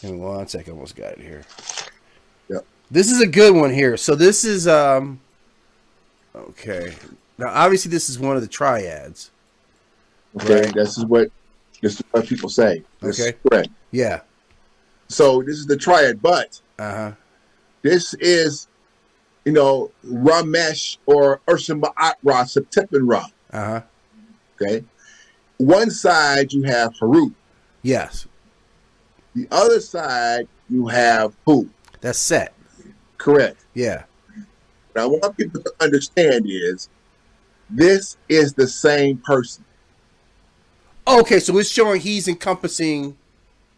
Give me 1 second. I almost got it here. Yep. This is a good one here. So this is okay. Now obviously this is one of the triads. Okay, Right. this is what people say. This is Okay. correct. Yeah. So this is the triad, but this is, Ramesh or Urshan Ma'at Ra, Septepan Ra. Okay. One side you have Haru. Yes. The other side you have who? That's Set. Correct. Yeah. Now, what I want people to understand is this is the same person. Okay, so it's showing he's encompassing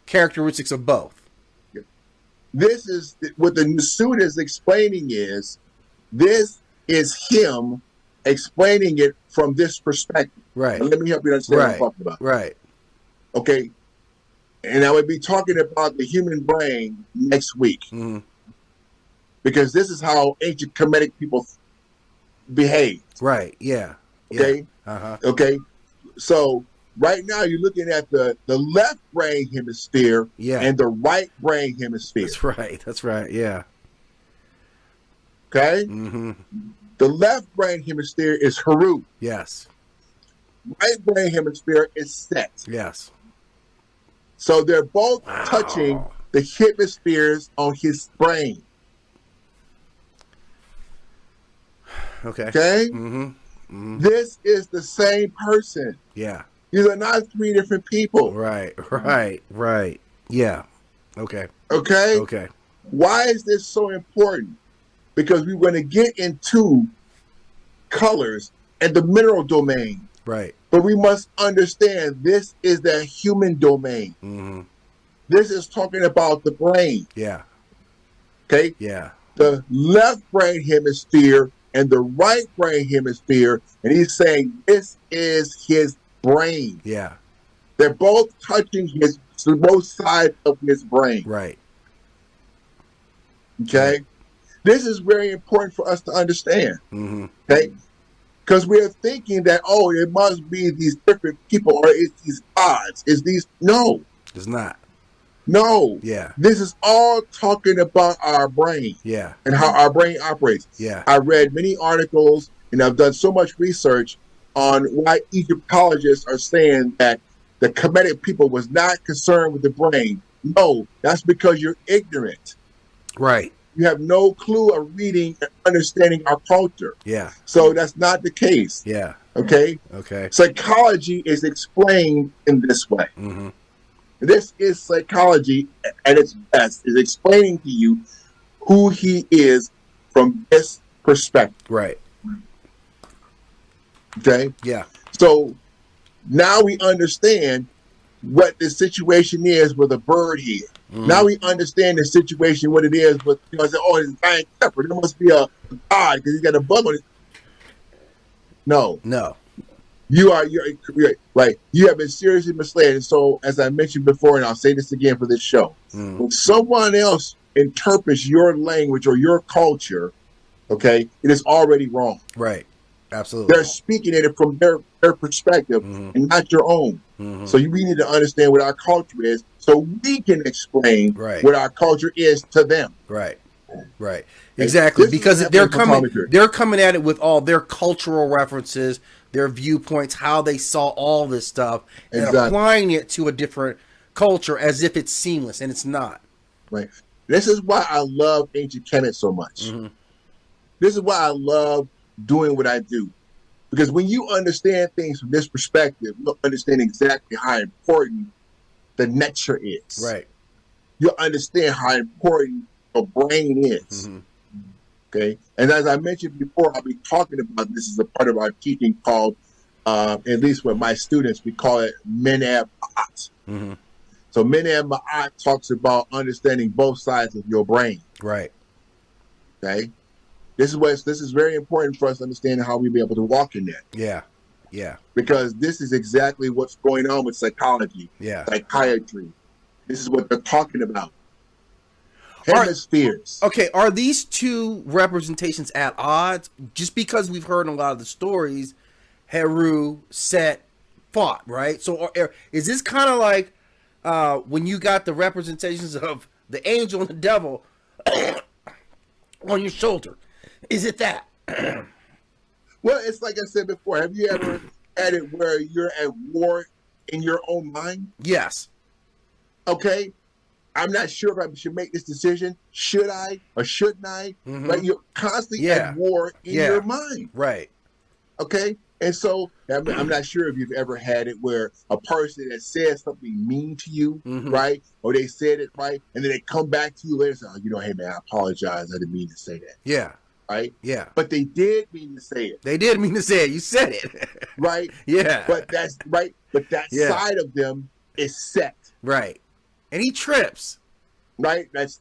characteristics of both. This is what the suit is explaining is this is him explaining it from this perspective. Right. Now, let me help you understand what I'm talking about. Right. Okay. And I would be talking about the human brain next week. Mm-hmm. Because this is how ancient Kemetic people behave. Right. Yeah. Okay. Yeah. Okay. So right now you're looking at the left brain hemisphere and the right brain hemisphere. That's right. Yeah. Okay. Mm-hmm. The left brain hemisphere is Haru. Yes. Right brain hemisphere is Set. Yes. So they're both touching the hemispheres on his brain. Okay. Okay. Mm-hmm. Mm-hmm. This is the same person. Yeah. These are not three different people. Right. Yeah. Okay. Okay. Why is this so important? Because we're going to get into colors and the mineral domain. Right. But we must understand this is the human domain. Mm-hmm. This is talking about the brain. Yeah. Okay? Yeah. The left brain hemisphere and the right brain hemisphere. And he's saying this is his brain. Yeah. They're both touching both sides of his brain. Right. Okay? This is very important for us to understand. Mm-hmm. Okay? Because we're thinking that, it must be these different people or it's these gods. It's these. No. It's not. No. Yeah. This is all talking about our brain. Yeah. And how our brain operates. Yeah. I read many articles and I've done so much research on why Egyptologists are saying that the Kemetic people was not concerned with the brain. No, that's because you're ignorant. Right. You have no clue of reading and understanding our culture. Yeah. So that's not the case. Yeah. Okay? Okay. Psychology is explained in this way. Mm-hmm. This is psychology at its best, is explaining to you who he is from this perspective. Right. Okay? Yeah. So now we understand what the situation is with a bird here. Mm-hmm. Now we understand the situation, what it is with, it's giant pepper. There must be a god because he's got a bug on it. No. You're right. You have been seriously misled. And so, as I mentioned before, and I'll say this again for this show, when someone else interprets your language or your culture, okay, it is already wrong. Right. Absolutely. They're speaking it from their perspective and not your own. Mm-hmm. So we need to understand what our culture is so we can explain what our culture is to them. Right. Right. Exactly. Because they're coming at it with all their cultural references, their viewpoints, how they saw all this stuff, and applying it to a different culture as if it's seamless, and it's not. Right. This is why I love ancient Kemet so much. Mm-hmm. This is why I love doing what I do. Because when you understand things from this perspective, you'll understand exactly how important the Ntchr is. Right. You'll understand how important a brain is. Mm-hmm. Okay. And as I mentioned before, I'll be talking about this as a part of our teaching called, at least with my students, we call it Menab Ma'at. Mm-hmm. So Menab Ma'at talks about understanding both sides of your brain. Right. Okay. This is very important for us to understand how we be able to walk in that. Yeah. Yeah. Because this is exactly what's going on with psychology. Yeah. Psychiatry. This is what they're talking about. Hemispheres. Are these two representations at odds? Just because we've heard in a lot of the stories, Heru, Set fought, right? So is this kind of like when you got the representations of the angel and the devil on your shoulder? Is it that? Well, it's like I said before. Have you ever had it where you're at war in your own mind? Yes. Okay. I'm not sure if I should make this decision. Should I or shouldn't I? Mm-hmm. Right? You're constantly at war in your mind. Right. Okay. And so I'm not sure if you've ever had it where a person that says something mean to you, right? Or they said it right, and then they come back to you later and say, oh, hey man, I apologize. I didn't mean to say that. Yeah. Right? Yeah. But they did mean to say it. They did mean to say it. You said it. Right? Yeah. But that's right. But that side of them is set. Right. And he trips. Right? That's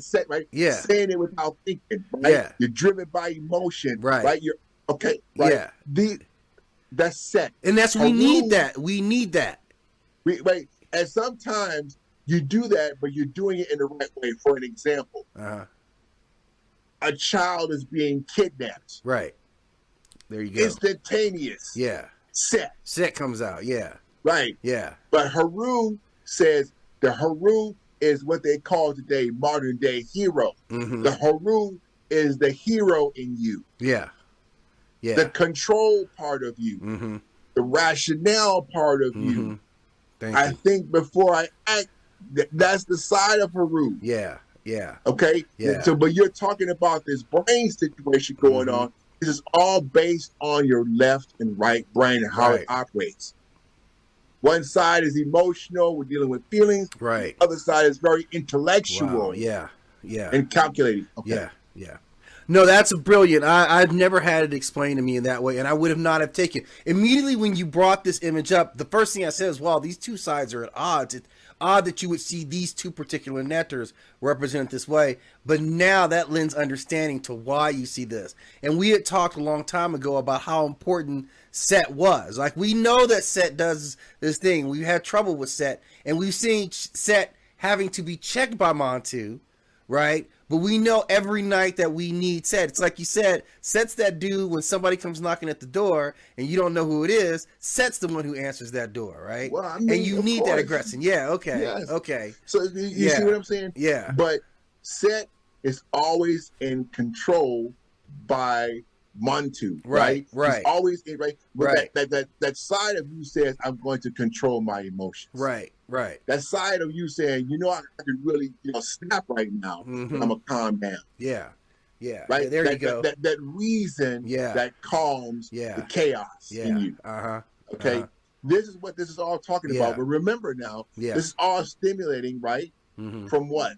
set, right? Yeah. Saying it without thinking. Right? Yeah. You're driven by emotion. Right. Right? You're okay. Right? Yeah. That's set. And that's we need that. We need that. Right. And sometimes you do that, but you're doing it in the right way. For an example, a child is being kidnapped. Right. There you go. Instantaneous. Yeah. Set. Set comes out. Yeah. Right. Yeah. But Haru says the Haru is what they call today modern day hero. The Haru is the hero in you. Yeah. Yeah. The control part of you. The rationale part of you. I think before I act, that's the side of Haru. Yeah. Yeah. Okay. Yeah. So, but you're talking about this brain situation going on. This is all based on your left and right brain and how it operates. One side is emotional. We're dealing with feelings. Right. The other side is very intellectual. Wow. Yeah. Yeah. And calculating. Okay. Yeah. Yeah. No, that's brilliant. I've never had it explained to me in that way, and I would have not have taken immediately when you brought this image up. The first thing I said was, "Wow, these two sides are at odds." It's odd that you would see these two particular Ntcrs represented this way, but now that lends understanding to why you see this. And we had talked a long time ago about how important Set was. Like, we know that Set does this thing. We've had trouble with Set, and we've seen Set having to be checked by Montu, right? But we know every night that we need Set. It's like you said, Set's that dude when somebody comes knocking at the door and you don't know who it is. Set's the one who answers that door, right? Well, I mean, and you need that aggression. Yeah, okay. Yes. Okay. So you see what I'm saying? Yeah. But Set is always in control by Montu, right? Right. He's always right. But right. That side of you says, I'm going to control my emotions. Right. Right. That side of you saying, I could really, snap right now. I'm gonna calm down. Yeah. Yeah. Right. Yeah, there you go. That reason. that calms the chaos in you. Okay. This is what this is all talking about. But remember now, this is all stimulating, right? From what?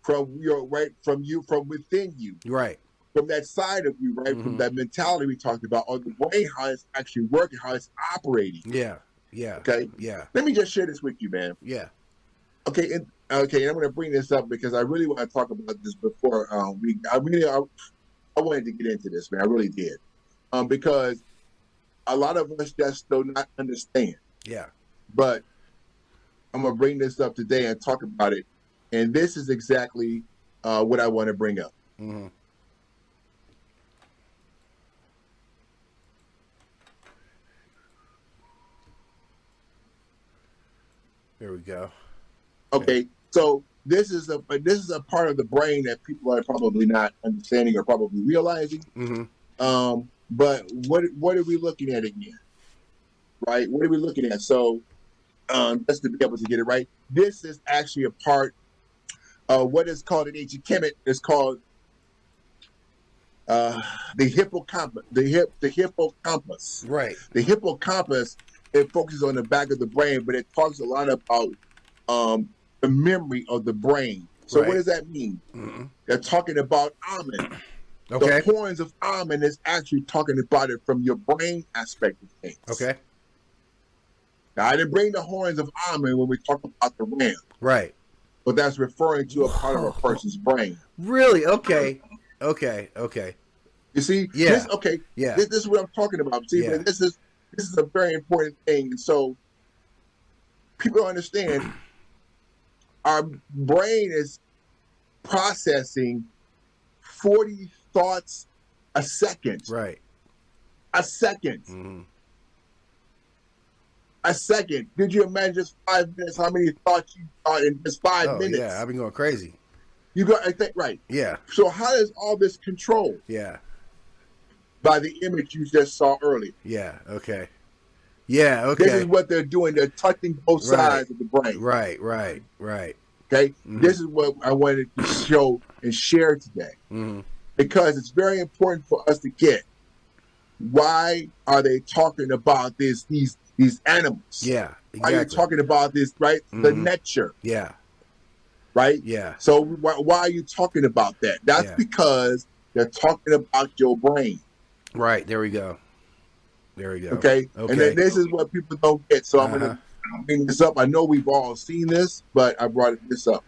From from within you. Right. From that side of you, right? From that mentality we talked about, or the brain, how it's actually working, how it's operating. Yeah. Yeah. Okay. Yeah. Let me just share this with you, man. Yeah. Okay. And I'm going to bring this up because I really want to talk about this before I wanted to get into this, man. I really did, because a lot of us just do not understand. Yeah. But I'm going to bring this up today and talk about it, and this is exactly what I want to bring up. There we go. Okay, so this is a part of the brain that people are probably not understanding or probably realizing. But what are we looking at again? Right? What are we looking at? So just to be able to get it right, this is actually a part of what is called in ancient Kemet. It's called the hippocampus. The hippocampus. Right. The hippocampus. It focuses on the back of the brain, but it talks a lot about the memory of the brain. So what does that mean? They're talking about Amen. Okay. The horns of Amen is actually talking about it from your brain aspect of things. Okay. Now, I didn't bring the horns of Amen when we talk about the ram. Right. But that's referring to a part of a person's brain. Really? Okay. Okay. Okay. You see? Yeah. This is what I'm talking about. See, this is a very important thing. And so people understand our brain is processing 40 thoughts a second. Right. A second. a second. Did you imagine just 5 minutes? How many thoughts you thought in just 5 minutes? Yeah, I've been going crazy. You got, I think, right. Yeah. So how is all this controlled? Yeah. By the image you just saw earlier. Yeah. Okay. Yeah. Okay. This is what they're doing. They're touching both sides of the brain. Right. Okay. Mm-hmm. This is what I wanted to show and share today, because it's very important for us to get. Why are they talking about these animals? Yeah. Exactly. Why are you talking about this? Right. The Ntchr. Yeah. Right. Yeah. So why are you talking about that? That's because they're talking about your brain. Right. There we go. Okay. And then this is what people don't get. So I'm going to bring this up. I know we've all seen this, but I brought this up.